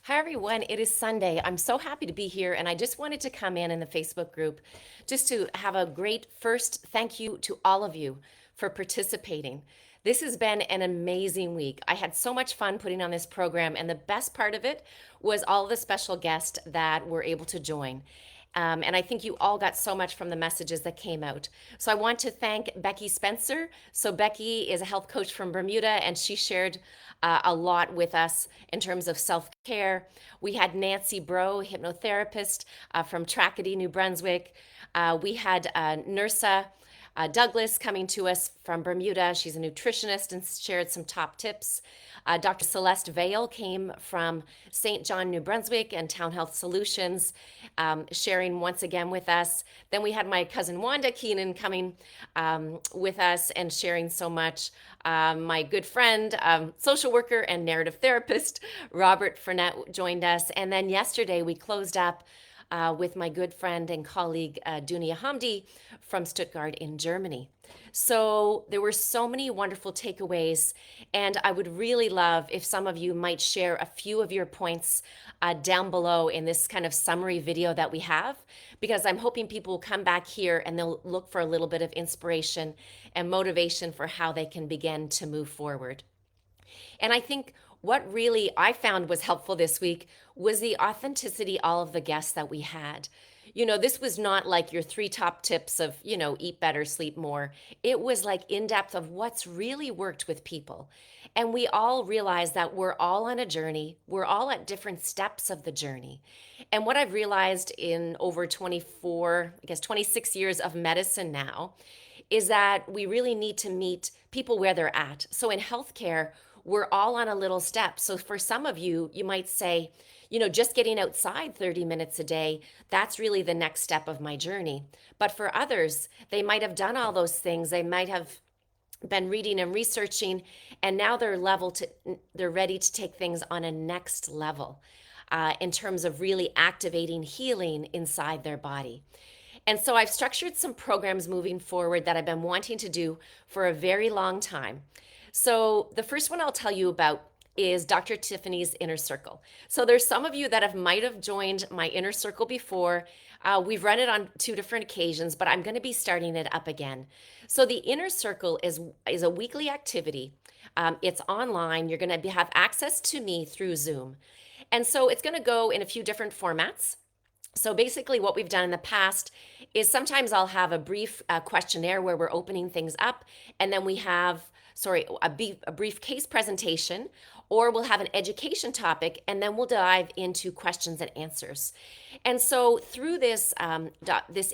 Hi, everyone. It is Sunday. I'm so happy to be here, and I just wanted to come in the Facebook group just to have a great first thank you to all of you for participating. This has been an amazing week. I had so much fun putting on this program, and the best part of it was all the special guests that were able to join. And I think you all got so much from the messages that came out. So I want to thank Becky Spencer. So Becky is a health coach from Bermuda, and she shared a lot with us in terms of self-care. We had Nancy Bro, hypnotherapist from Tracadie, New Brunswick. We had Nursa Douglas coming to us from Bermuda. She's a nutritionist and shared some top tips. Dr. Celeste Vale came from St. John, New Brunswick, and Town Health Solutions, sharing once again with us. Then we had my cousin Wanda Keenan coming with us and sharing so much. My good friend, social worker, and narrative therapist, Robert Frenette, joined us. And then yesterday we closed up with my good friend and colleague Dunia Hamdi from Stuttgart in Germany. So there were so many wonderful takeaways, and I would really love if some of you might share a few of your points down below in this kind of summary video that we have, because I'm hoping people will come back here and they'll look for a little bit of inspiration and motivation for how they can begin to move forward. And I think what really I found was helpful this week was the authenticity all of the guests that we had. This was not like your three top tips of, eat better, sleep more. It was like in depth of what's really worked with people. And we all realize that we're all on a journey. We're all at different steps of the journey. And what I've realized in over 24, I guess 26 years of medicine now is that we really need to meet people where they're at. So in healthcare, we're all on a little step. So for some of you, you might say, just getting outside 30 minutes a day, that's really the next step of my journey. But for others, they might have done all those things. They might have been reading and researching, and now they're ready to take things on a next level in terms of really activating healing inside their body. And so I've structured some programs moving forward that I've been wanting to do for a very long time. So the first one I'll tell you about is Dr. Tiffany's Inner Circle. So there's some of you that might have joined my Inner Circle before. We've run it on two different occasions, but I'm going to be starting it up again. So the Inner Circle is a weekly activity. It's online. You're going to have access to me through Zoom. And so it's going to go in a few different formats. So basically what we've done in the past is sometimes I'll have a brief questionnaire where we're opening things up, and then we have, a brief case presentation, or we'll have an education topic, and then we'll dive into questions and answers. And so through this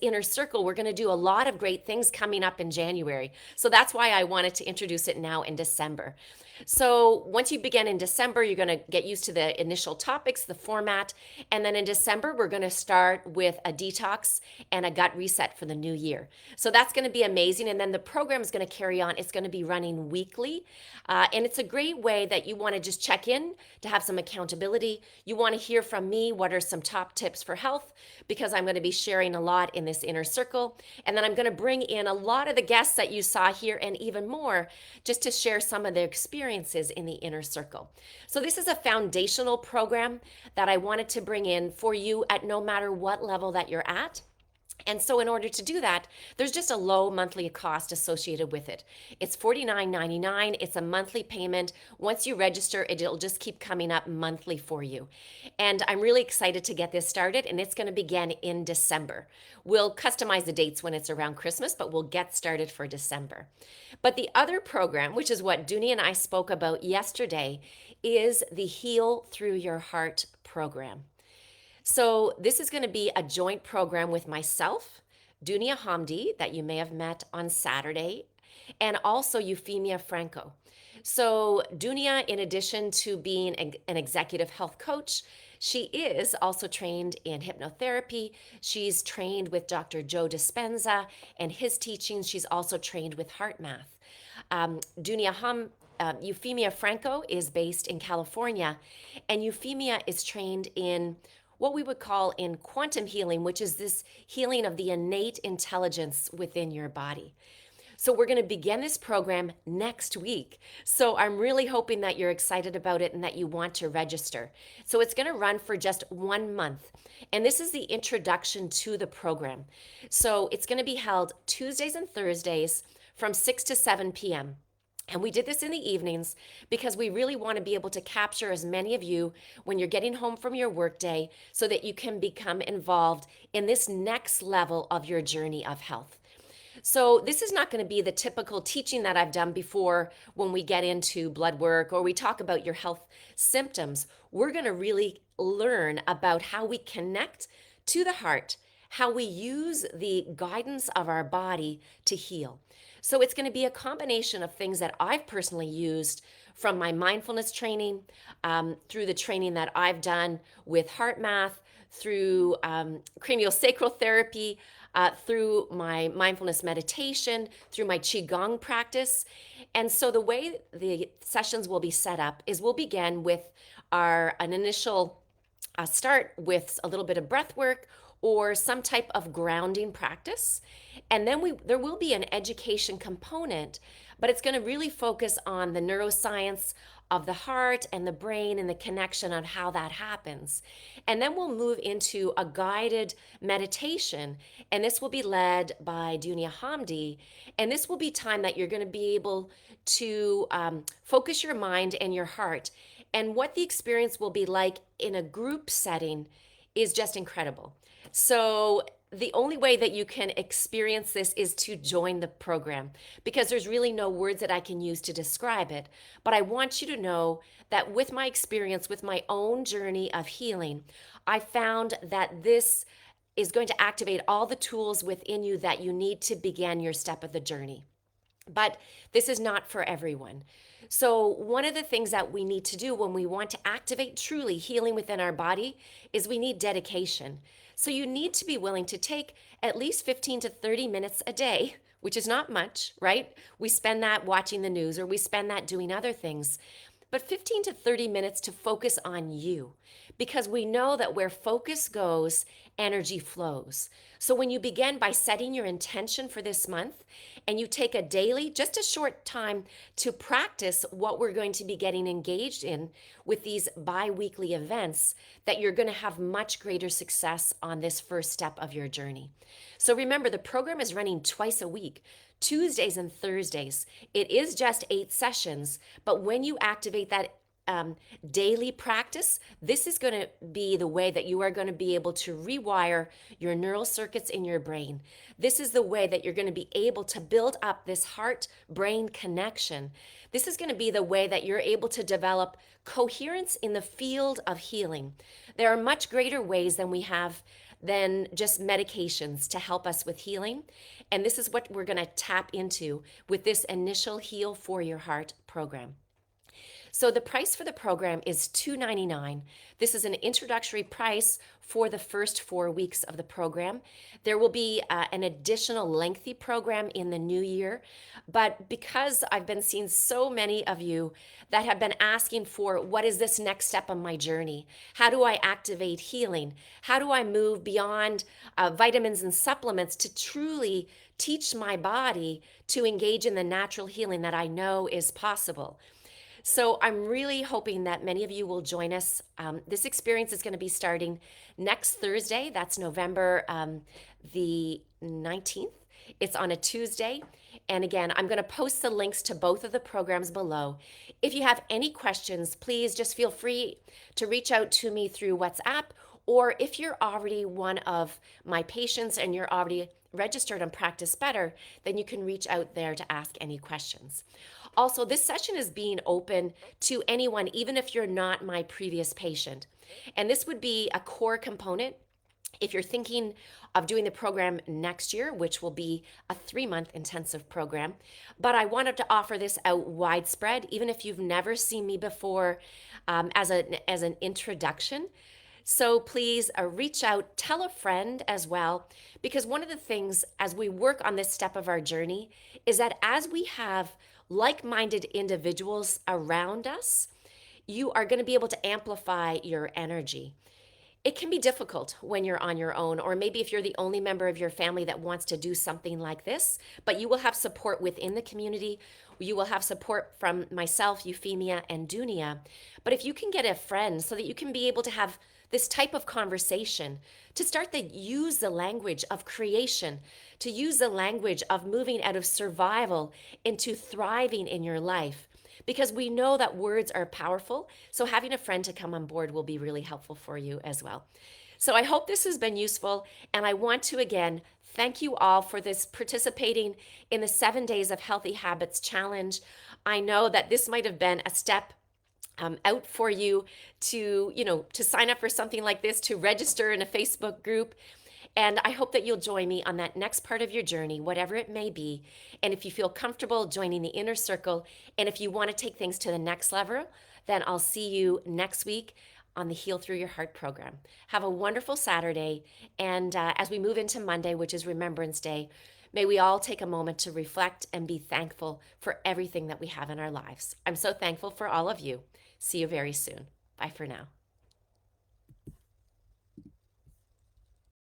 inner circle, we're going to do a lot of great things coming up in January. So that's why I wanted to introduce it now in December. So once you begin in December, you're going to get used to the initial topics, the format, and then in December, we're going to start with a detox and a gut reset for the new year. So that's going to be amazing. And then the program is going to carry on. It's going to be running weekly. And it's a great way that you want to just check in to have some accountability. You want to hear from me what are some top tips for health, because I'm going to be sharing a lot in this inner circle. And then I'm going to bring in a lot of the guests that you saw here and even more just to share some of their experiences in the inner circle. So this is a foundational program that I wanted to bring in for you at no matter what level that you're at. And so in order to do that, there's just a low monthly cost associated with it. It's $49.99. It's a monthly payment. Once you register, it'll just keep coming up monthly for you. And I'm really excited to get this started, and it's going to begin in December. We'll customize the dates when it's around Christmas, but we'll get started for December. But the other program, which is what Dooney and I spoke about yesterday, is the Heal Through Your Heart program. So this is going to be a joint program with myself, Dunia Hamdi, that you may have met on Saturday, and also Euphemia Franco. So Dunia, in addition to being an executive health coach, she is also trained in hypnotherapy. She's trained with Dr. Joe Dispenza and his teachings. She's also trained with heart math. Euphemia Franco is based in California, and Euphemia is trained in what we would call in quantum healing, which is this healing of the innate intelligence within your body. So we're going to begin this program next week. So I'm really hoping that you're excited about it and that you want to register. So it's going to run for just 1 month. And this is the introduction to the program. So it's going to be held Tuesdays and Thursdays from 6 to 7 p.m. And we did this in the evenings because we really want to be able to capture as many of you when you're getting home from your workday so that you can become involved in this next level of your journey of health. So, this is not going to be the typical teaching that I've done before when we get into blood work or we talk about your health symptoms. We're going to really learn about how we connect to the heart, how we use the guidance of our body to heal. So, it's going to be a combination of things that I've personally used from my mindfulness training, through the training that I've done with heart math, through craniosacral therapy, through my mindfulness meditation, through my Qigong practice. And so the way the sessions will be set up is we'll begin with an initial start with a little bit of breath work or some type of grounding practice. And then there will be an education component, but it's going to really focus on the neuroscience of the heart and the brain and the connection on how that happens. And then we'll move into a guided meditation, and this will be led by Dunia Hamdi. And this will be time that you're going to be able to focus your mind and your heart. And what the experience will be like in a group setting is just incredible. So the only way that you can experience this is to join the program because there's really no words that I can use to describe it. But I want you to know that with my experience, with my own journey of healing, I found that this is going to activate all the tools within you that you need to begin your step of the journey. But this is not for everyone. So, one of the things that we need to do when we want to activate truly healing within our body is we need dedication. So, you need to be willing to take at least 15 to 30 minutes a day, which is not much, right? We spend that watching the news or we spend that doing other things. But 15 to 30 minutes to focus on you because we know that where focus goes, energy flows. So when you begin by setting your intention for this month and you take a daily, just a short time to practice what we're going to be getting engaged in with these bi-weekly events, that you're going to have much greater success on this first step of your journey. So remember, the program is running twice a week. Tuesdays and Thursdays. It is just 8 sessions, but when you activate that daily practice, this is going to be the way that you are going to be able to rewire your neural circuits in your brain. This is the way that you're going to be able to build up this heart-brain connection. This is going to be the way that you're able to develop coherence in the field of healing. There are much greater ways than just medications to help us with healing. And this is what we're going to tap into with this initial Heal for Your Heart program. So the price for the program is $299. This is an introductory price for the first 4 weeks of the program. There will be an additional lengthy program in the new year, but because I've been seeing so many of you that have been asking for what is this next step on my journey? How do I activate healing? How do I move beyond vitamins and supplements to truly teach my body to engage in the natural healing that I know is possible? So I'm really hoping that many of you will join us. This experience is going to be starting next Thursday. That's November the 19th. It's on a Tuesday. And again, I'm going to post the links to both of the programs below. If you have any questions, please just feel free to reach out to me through WhatsApp, or if you're already one of my patients and you're already registered on Practice Better, then you can reach out there to ask any questions. Also, this session is being open to anyone, even if you're not my previous patient. And this would be a core component if you're thinking of doing the program next year, which will be a 3-month intensive program. But I wanted to offer this out widespread, even if you've never seen me before, as an introduction. So please reach out, tell a friend as well, because one of the things as we work on this step of our journey is that as we have like-minded individuals around us, you are going to be able to amplify your energy. It can be difficult when you're on your own, or maybe if you're the only member of your family that wants to do something like this, but you will have support within the community. You will have support from myself, Euphemia, and Dunia. But if you can get a friend so that you can be able to have this type of conversation, to start to use the language of creation, to use the language of moving out of survival into thriving in your life, because we know that words are powerful. So having a friend to come on board will be really helpful for you as well. So I hope this has been useful. And I want to again thank you all for this participating in the 7 days of healthy habits challenge. I know that this might have been a step out for you to, to sign up for something like this, to register in a Facebook group. And I hope that you'll join me on that next part of your journey, whatever it may be. And if you feel comfortable joining the inner circle, and if you want to take things to the next level, then I'll see you next week on the Heal Through Your Heart program. Have a wonderful Saturday. And as we move into Monday, which is Remembrance Day, may we all take a moment to reflect and be thankful for everything that we have in our lives. I'm so thankful for all of you. See you very soon. Bye for now.